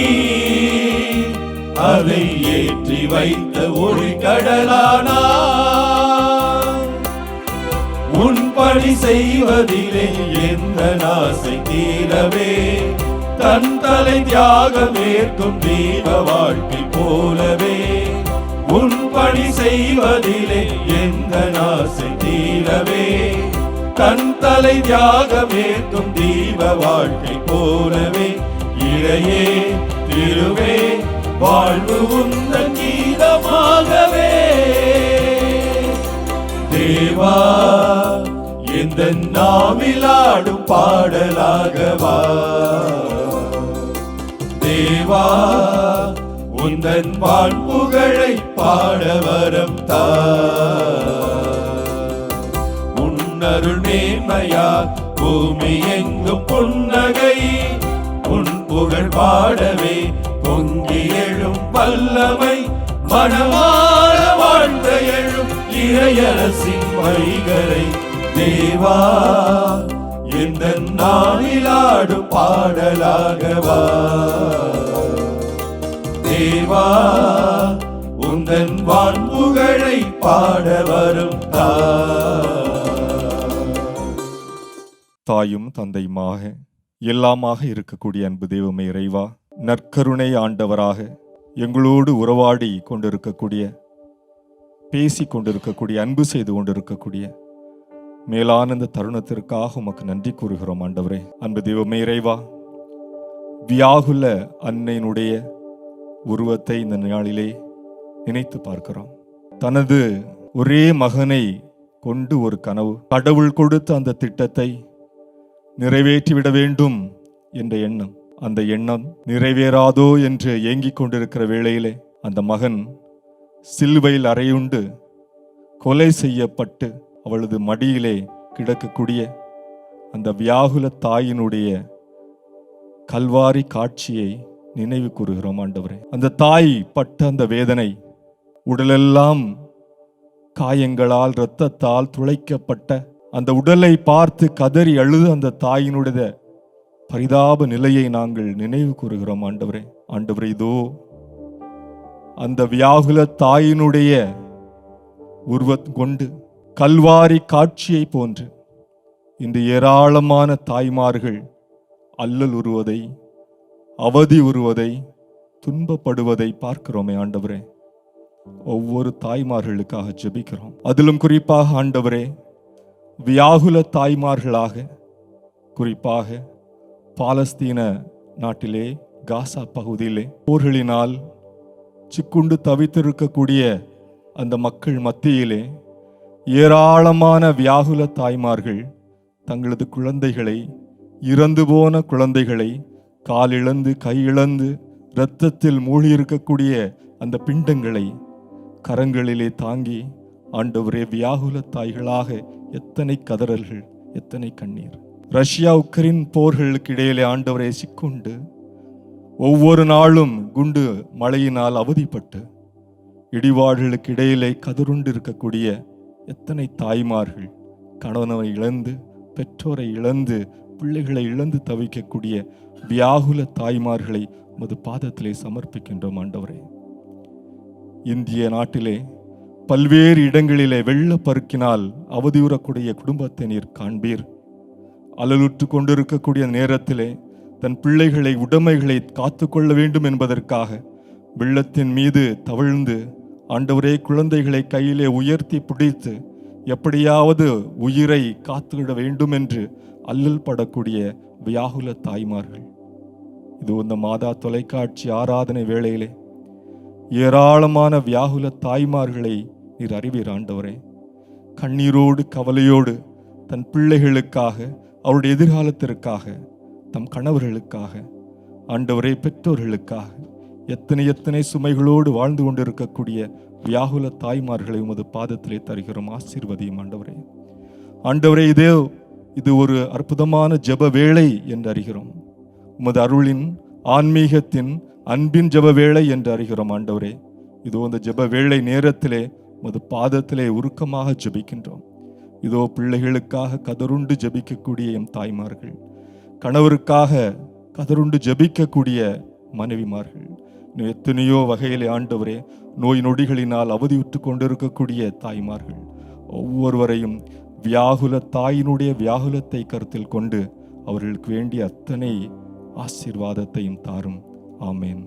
அதை ஏற்றி வைத்த ஒளி கடலானாய். உன் பணி செய்வதிலே எந்த ஆசை தீரவே தன் தலை தியாகமேற்கும் தெய்வ வாழ்க்கை போலவே உன் பணி செய்வதிலே எந்த ஆசை தீரவே தன் தலை தியாகமேற்கும் தெய்வ வாழ்க்கை போலவே இறையே திருவே வாழ்வு உந்தன் கீதமாகவே தேவா எந்த நாவிலாடும் பாடலாகவா தேவா உந்தன் வான்புகழை பாட வரம் தா உன்னருள் மேன்மையால் பூமி எங்கும் புன்னகை உன் புகழ் பாடவே பொங்கி எழும் வல்லமை மனமாற வாழ்ந்த எழும் இறையரசின் வைகரை தேவா எந்த நாளிலாடும் பாடலாகவா தேவா உந்தன் வான்புகழை பாட வரும் தா தாயும் தந்தையுமாக எல்லாமாக இருக்கக்கூடிய அன்பு தெய்வமே இறைவா, நற்கருணை ஆண்டவராக எங்களோடு உறவாடி கொண்டிருக்கக்கூடிய, பேசி கொண்டிருக்கக்கூடிய, அன்பு செய்து கொண்டிருக்கக்கூடிய மேலான இந்த தருணத்திற்காக உமக்கு நன்றி கூறுகிறோம் ஆண்டவரே. அன்பு தெய்வமே இறைவா, வியாகுல அன்னையினுடைய உருவத்தை இந்த நாளிலே நினைத்து பார்க்கிறோம். தனது ஒரே மகனை கொண்டு ஒரு கனவு, கடவுள் கொடுத்த அந்த திட்டத்தை நிறைவேற்றிவிட வேண்டும் என்ற எண்ணம், அந்த எண்ணம் நிறைவேறாதோ என்று ஏங்கிக் கொண்டிருக்கிற வேளையிலே அந்த மகன் சிலுவையில் அறையுண்டு கொலை செய்யப்பட்டு அவளது மடியிலே கிடக்கக்கூடிய அந்த வியாகுல தாயினுடைய கல்வாரி காட்சியை நினைவு கூறுகிறோம் ஆண்டவரே. அந்த தாய் பட்ட அந்த வேதனை, உடலெல்லாம் காயங்களால் இரத்தத்தால் துளைக்கப்பட்ட அந்த உடலை பார்த்து கதறி அழுது அந்த தாயினுடைய பரிதாப நிலையை நாங்கள் நினைவு கூறுகிறோம் ஆண்டவரே. ஆண்டவரே, இதோ அந்த வியாகுல தாயினுடைய உருவம் கொண்டு கல்வாரி காட்சியை போன்று இன்று ஏராளமான தாய்மார்கள் அல்லல் உறுவதை, அவதி உறுவதை, துன்பப்படுவதை பார்க்கிறோமே ஆண்டவரே. ஒவ்வொரு தாய்மார்களுக்காக ஜெபிக்கிறோம். அதிலும் குறிப்பாக ஆண்டவரே, வியாகுல தாய்மார்களாக, குறிப்பாக பாலஸ்தீன நாட்டிலே காசா பகுதியிலே போர்களினால் சிக்குண்டு தவித்திருக்கக்கூடிய அந்த மக்கள் மத்தியிலே ஏராளமான வியாகுல தாய்மார்கள் தங்களது குழந்தைகளை, இறந்து போன குழந்தைகளை, காலிழந்து கையிழந்து இரத்தத்தில் மூழ்கியிருக்கக்கூடிய அந்த பிண்டங்களை கரங்களிலே தாங்கி ஆண்டவரே, வியாகுல தாய்களாக எத்தனை கதறல்கள், எத்தனை கண்ணீர். ரஷ்யா உக்ரைன் போர்களுக்கு இடையிலே ஆண்டவரே சிக்குண்டு ஒவ்வொரு நாளும் குண்டு மழையினால் அவதிப்பட்டு இடிவாடுகளுக்கு இடையிலே கதருண்டு இருக்கக்கூடிய எத்தனை தாய்மார்கள் கணவனை இழந்து, பெற்றோரை இழந்து, பிள்ளைகளை இழந்து தவிக்கக்கூடிய வியாகுல தாய்மார்களை உமது பாதத்திலே சமர்ப்பிக்கின்றோம் ஆண்டவரே. இந்திய நாட்டிலே பல்வேறு இடங்களிலே வெள்ளப்பெருக்கினால் அவதியுறக்கூடிய குடும்பத்தை நீர் காண்பீர். அலலுற்று கொண்டிருக்கக்கூடிய நேரத்திலே தன் பிள்ளைகளை, உடைமைகளை காத்து கொள்ள வேண்டும் என்பதற்காக வெள்ளத்தின் மீது தவழ்ந்து ஆண்டவரே குழந்தைகளை கையிலே உயர்த்தி பிடித்து எப்படியாவது உயிரை காத்துவிட வேண்டும் என்று அல்லல் படக்கூடிய வியாகுல தாய்மார்கள், இது இந்த மாதா தொலைக்காட்சி ஆராதனை வேளையிலே ஏராளமான வியாகுல தாய்மார்களை நீர் அறிவீர் ஆண்டவரே. கண்ணீரோடு கவலையோடு தன் பிள்ளைகளுக்காக, அவருடைய எதிர்காலத்திற்காக, தம் கணவர்களுக்காக, ஆண்டவரே பெற்றோர்களுக்காக எத்தனை எத்தனை சுமைகளோடு வாழ்ந்து கொண்டிருக்கக்கூடிய வியாகுல தாய்மார்களை உமது பாதத்திலே தருகிறோம். ஆசீர்வதியும் ஆண்டவரே. ஆண்டவரே, இது ஒரு அற்புதமான ஜெப வேளை என்று அறிகிறோம். உமது அருளின், ஆன்மீகத்தின், அன்பின் ஜெப வேளை என்று அறிகிறோம் ஆண்டவரே. இதோ அந்த ஜெப வேளை நேரத்திலே உமது பாதத்திலே உருக்கமாக ஜெபிக்கின்றோம். இதோ பிள்ளைகளுக்காக கதருண்டு ஜெபிக்கக்கூடிய எம் தாய்மார்கள், கணவருக்காக கதருண்டு ஜெபிக்கக்கூடிய மனைவிமார்கள், இன்னும் எத்தனையோ வகையிலே ஆண்டவரே நோய் நொடிகளினால் அவதியுற்று கொண்டிருக்கக்கூடிய தாய்மார்கள், ஒவ்வொருவரையும் வியாகுல தாயினுடைய வியாகுலத்தை கருத்தில் கொண்டு அவர்களுக்கு வேண்டிய அத்தனை ஆசீர்வாதத்தையும் தாரும். ஆமேன்.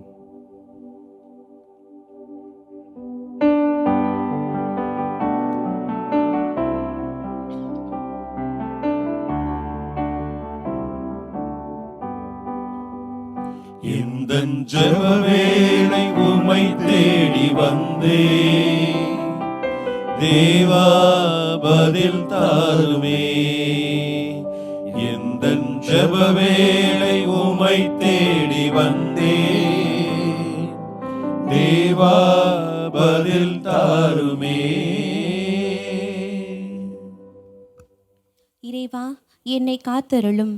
எந்தன் ஜெப வேளை உம்மை தேடி வந்தே, தேவா பதில் தாருமே. எந்தன் ஜெப வேளை உம்மை தேடி வந்தே, தேவா பதில் தாருமே. இறைவா, என்னை காத்தருளும்.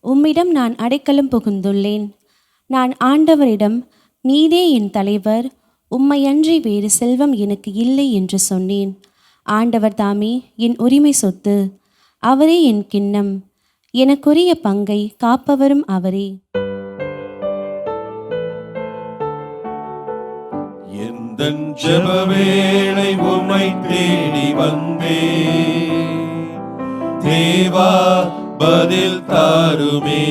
உம்மிடம் நான் அடைக்கலம் புகுந்துள்ளேன். நான் ஆண்டவரிடம், நீரே என் தலைவர், உம்மையன்றி வேறு செல்வம் எனக்கு இல்லை என்று சொன்னேன். ஆண்டவர் தாமே என் உரிமை சொத்து, அவரே என் கிண்ணம், எனக்குரிய பங்கை காப்பவரும் அவரே. எந்தன் ஜெப வேளை உம்மை தேடி வந்தே, தேவா பதில் தாருமே.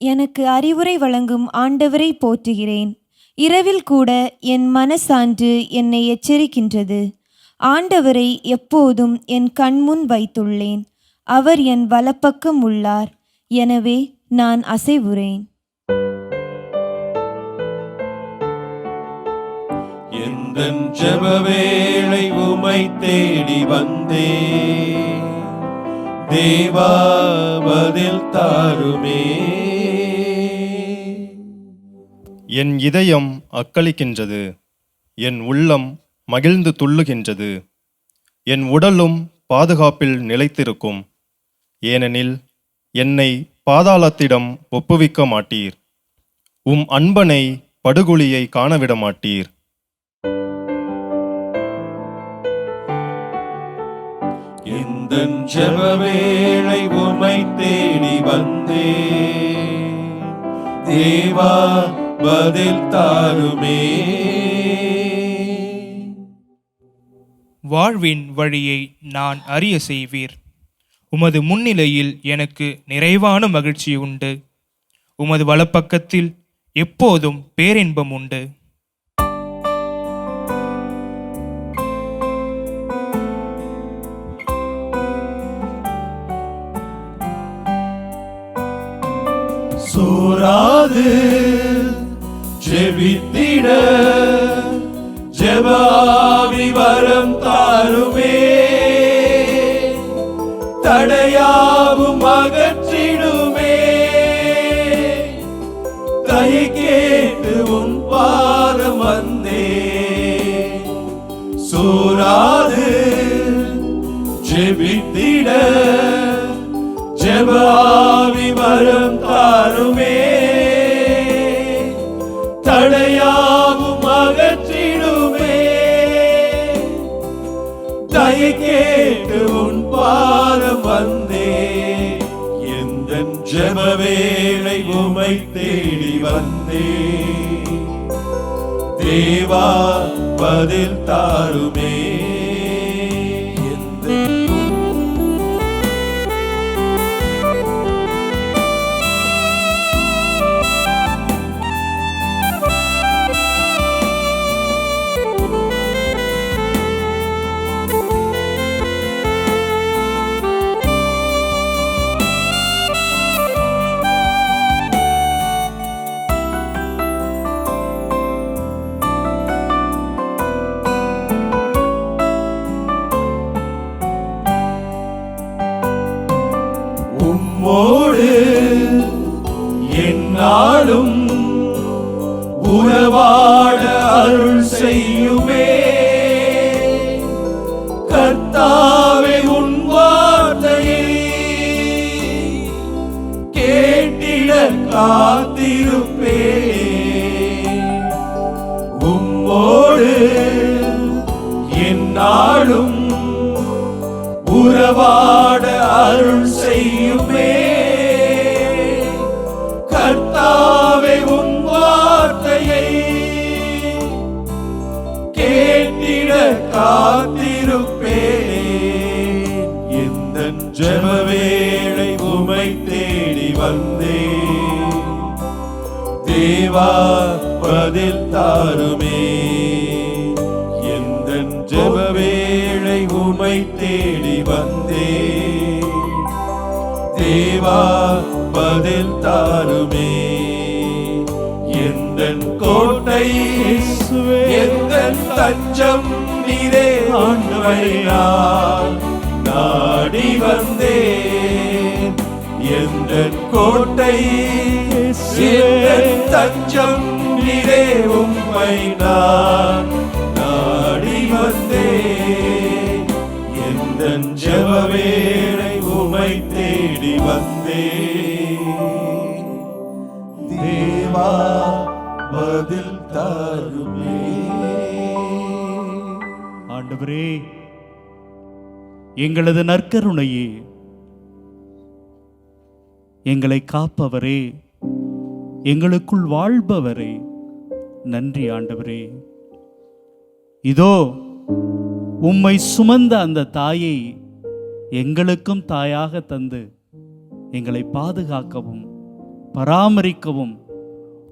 எனக்கு அறிவுரை வழங்கும் ஆண்டவரை போற்றுகிறேன். இரவில் கூட என் மனசான்று என்னை எச்சரிக்கின்றது. ஆண்டவரை எப்போதும் என் கண்முன் வைத்துள்ளேன். அவர் என் வலப்பக்கம் உள்ளார், எனவே நான் அசைவுறேன். எந்தன் ஜெப வேளை உம்மை தேடி வந்தே, தேவா பதில் தாருமே. என் இதயம் அக்களிக்கின்றது, என் உள்ளம் மகிழ்ந்து துள்ளுகின்றது, என் உடலும் பாதுகாப்பில் நிலைத்திருக்கும். ஏனெனில் என்னை பாதாளத்திடம் ஒப்புவிக்க மாட்டீர், உம் அன்பனை படுகுழியை காணவிட மாட்டீர். எந்தன் ஜெப வேளை உம்மை தேடி வந்தே, தேவா பதில் தாருமே. வாழ்வின் வழியை நான் அறிய செய்வீர். உமது முன்னிலையில் எனக்கு நிறைவான மகிழ்ச்சி உண்டு. உமது வலப்பக்கத்தில் எப்போதும் பேரின்பம் உண்டு. சோராது ஜெபித்திட ஜெப ஆவி வரம் தாருமே. தடையாவும் அகற்றிடுமே. தயை கேட்டு உன் பாதம் வந்தே. சோராது ஜெபித்திட ஜெப ஆவி வரம் தாருமே. தடையாவும் அகற்றிடுமே. தயை கேட்டு உன் பாதம் வந்தே. எந்தன் ஜெப வேளை உம்மை தேடி வந்தே. தேவா பதில் தாருமே. உம்மோடு என்னாலும் உறவாட அருள் செய்யுமே. கர்த்தாவே உன் வார்த்தையை கேட்டிட காத்திருப்பே. உம்மோடு என்னாலும் உறவாட அருள் செய்யுமே. கர்த்தாவே உன் வார்த்தையை கேட்டிட காத்திருப்பேன். எந்தன் ஜெபவேளை உமை தேடி வந்தேன். தேவா பதில் தாருமே. எந்தன் ஜெபவேளை உமை தேடி வந்தேன். தேவா பதில் தாருமே. எந்தன் கோட்டை எந்தன் தஞ்சம் நீரே ஆண்டவரே, நான் நாடி வந்தேன். எந்தன் கோட்டை எந்தன் தஞ்சம் நீரே, உம்மை நான் நாடி வந்தேன். எந்தன் ஜெபவேளை உம்மை தேடி வந்தேன். தேவா பதில் தாருமே. ஆண்டவரே, எங்களது நற்கருணையே, எங்களை காப்பவரே, எங்களுக்குள் வாழ்பவரே, நன்றி ஆண்டவரே. இதோ உம்மை சுமந்த அந்த தாயை எங்களுக்கும் தாயாக தந்து எங்களை பாதுகாக்கவும் பராமரிக்கவும்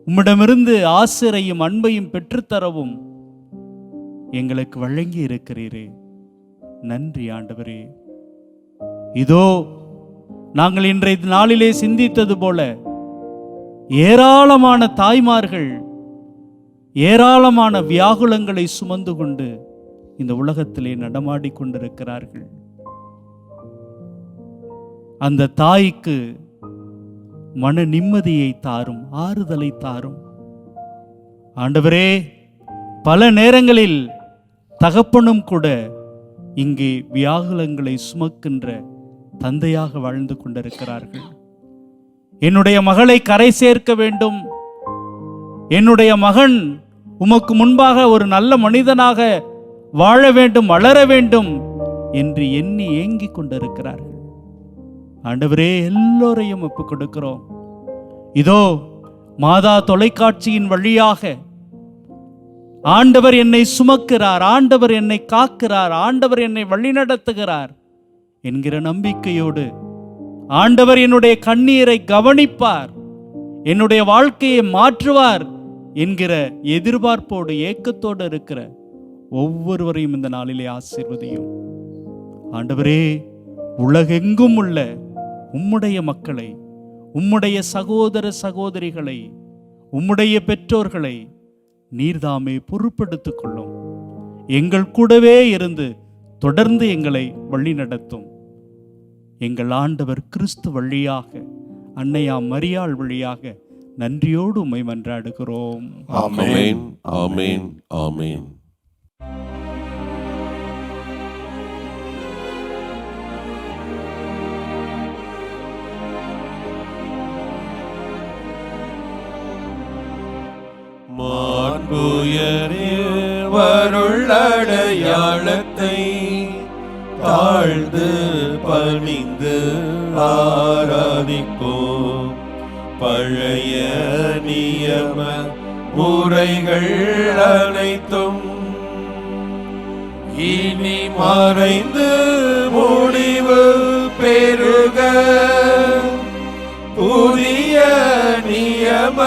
உம்மிடமிருந்து ஆசிரையும் அன்பையும் பெற்றுத்தரவும் எங்களுக்கு வழங்கி இருக்கிறீரே, நன்றி ஆண்டவரே. இதோ நாங்கள் இன்றைய நாளிலே சிந்தித்தது போல ஏராளமான தாய்மார்கள் ஏராளமான வியாகுலங்களை சுமந்து கொண்டு இந்த உலகத்திலே நடமாடிக் கொண்டிருக்கிறார்கள். அந்த தாய்க்கு மன நிம்மதியை தாரும், ஆறுதலை தாரும் ஆண்டவரே. பல நேரங்களில் தகப்பனும் கூட இங்கே வியாகுலங்களை சுமக்கின்ற தந்தையாக வாழ்ந்து கொண்டிருக்கிறார்கள். என்னுடைய மகளை கரை சேர்க்க வேண்டும், என்னுடைய மகன் உமக்கு முன்பாக ஒரு நல்ல மனிதனாக வாழ வேண்டும், வளர வேண்டும் என்று எண்ணி ஏங்கிக் கொண்டிருக்கிறார்கள். ஆண்டவரே, எல்லோரையும் ஒப்புக் கொடுக்கிறோம். இதோ மாதா தொலைக்காட்சியின் வழியாக ஆண்டவர் என்னை சுமக்கிறார், ஆண்டவர் என்னை காக்கிறார், ஆண்டவர் என்னை வழிநடத்துகிறார் என்கிற நம்பிக்கையோடு, ஆண்டவர் என்னுடைய கண்ணீரை கவனிப்பார், என்னுடைய வாழ்க்கையை மாற்றுவார் என்கிற எதிர்பார்ப்போடு ஏக்கத்தோடு இருக்கிற ஒவ்வொருவரையும் இந்த நாளிலே ஆசீர்வதியும். ஆண்டவரே, உலகெங்கும் உள்ள உம்முடைய மக்களை, உம்முடைய சகோதர சகோதரிகளை, உம்முடைய பெற்றோர்களை நீர்தாமே பொறுப்பெடுத்துக் கொள்ளும். எங்கள் கூடவே இருந்து தொடர்ந்து எங்களை வழி நடத்தும். எங்கள் ஆண்டவர் கிறிஸ்து வழியாக, அன்னையா மரியாள் வழியாக நன்றியோடு உம்மை மன்றாடுகிறோம். ஆமென், ஆமென், ஆமென். மாண்புயரில் வருளடையாளத்தை தாழ்ந்து பணிந்து ஆராதிப்போம். பழைய நியம முறைகள் அனைத்தும் இனி மறைந்து முடிவு பெறுக. புதிய நியம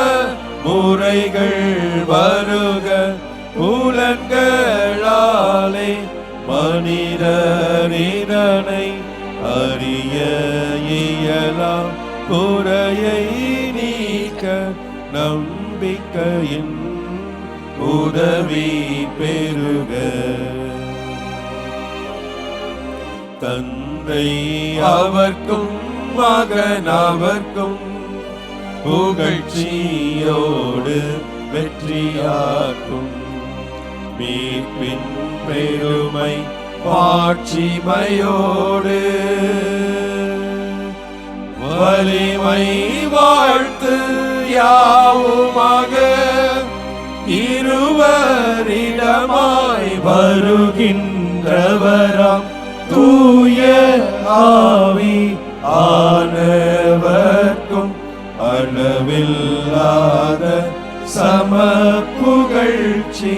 முறைகள் வருக. புலன்களாலே மனிதனை அறிய இயலாம். குறையை நீக்க நம்பிக்கையின் உதவி பெறுக. தந்தை அவர்க்கும் மகன் அவர்க்கும் புகழ்ச்சியோடு வெற்றியாக்கும். மீட்பின் பெருமை மாட்சிமையோடு வலிமை வாழ்த்து யாவுமாக இருவரிடமாய் வருகின்றவராம் தூய ஆவி ஆனவர்க்கும் அளவில்லாத சம புகழ்ச்சி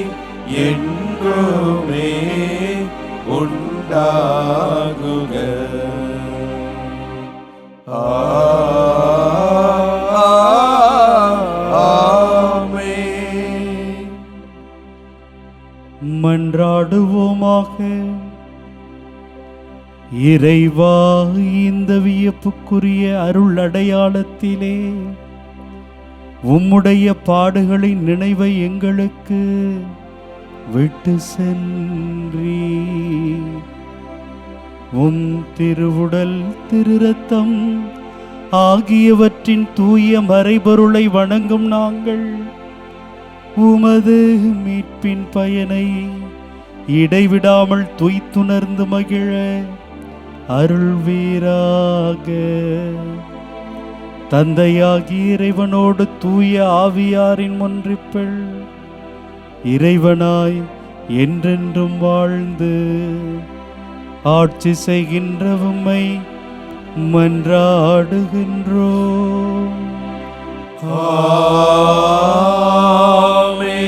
என்றுமே உண்டாகுக. ஆமென். மன்றாடுவோமாக. இறைவா, இந்த வியப்புக்குரிய அருள் அடையாளத்திலே உம்முடைய பாடுகளின் நினைவை எங்களுக்கு விட்டு சென்றீ. உம் திருவுடல் திருரத்தம் ஆகியவற்றின் தூய மறைபொருளை வணங்கும் நாங்கள் உமது மீட்பின் பயனை இடைவிடாமல் துய்த்துணர்ந்து மகிழ அருள்வீராக. தந்தையாகிய இறைவனோடு தூய ஆவியாரின் ஒன்றிப்பில் இறைவனாய் என்றென்றும் வாழ்ந்து ஆட்சி செய்கின்ற உம்மை மன்றாடுகின்றோம். ஆமென்.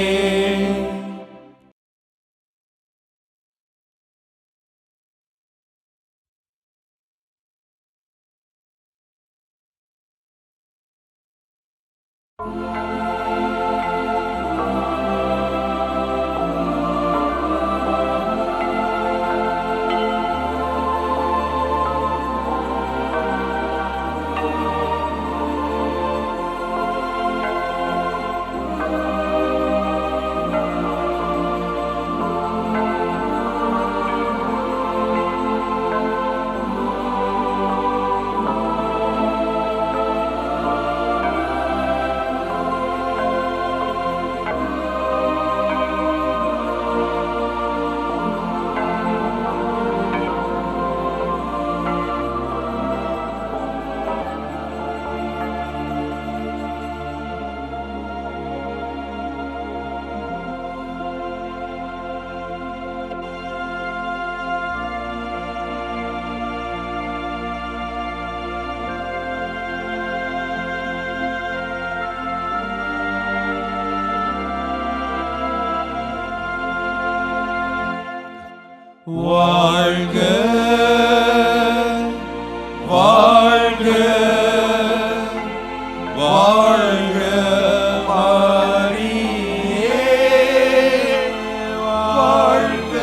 வாழ்க வாழ்க வாழ்க மரியே, வாழ்க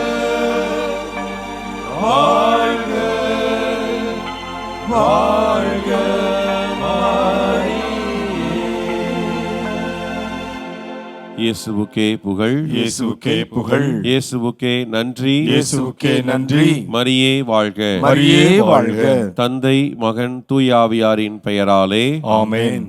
வாழ்க வாழ்க இயேசுவுக்கே புகழ், இயேசுவுக்கே புகழ், இயேசுவுக்கே நன்றி, இயேசுவுக்கே நன்றி. மரியே வாழ்க, மரியே வாழ்க. தந்தை மகன் தூய ஆவியாரின் பெயராலே ஆமென்.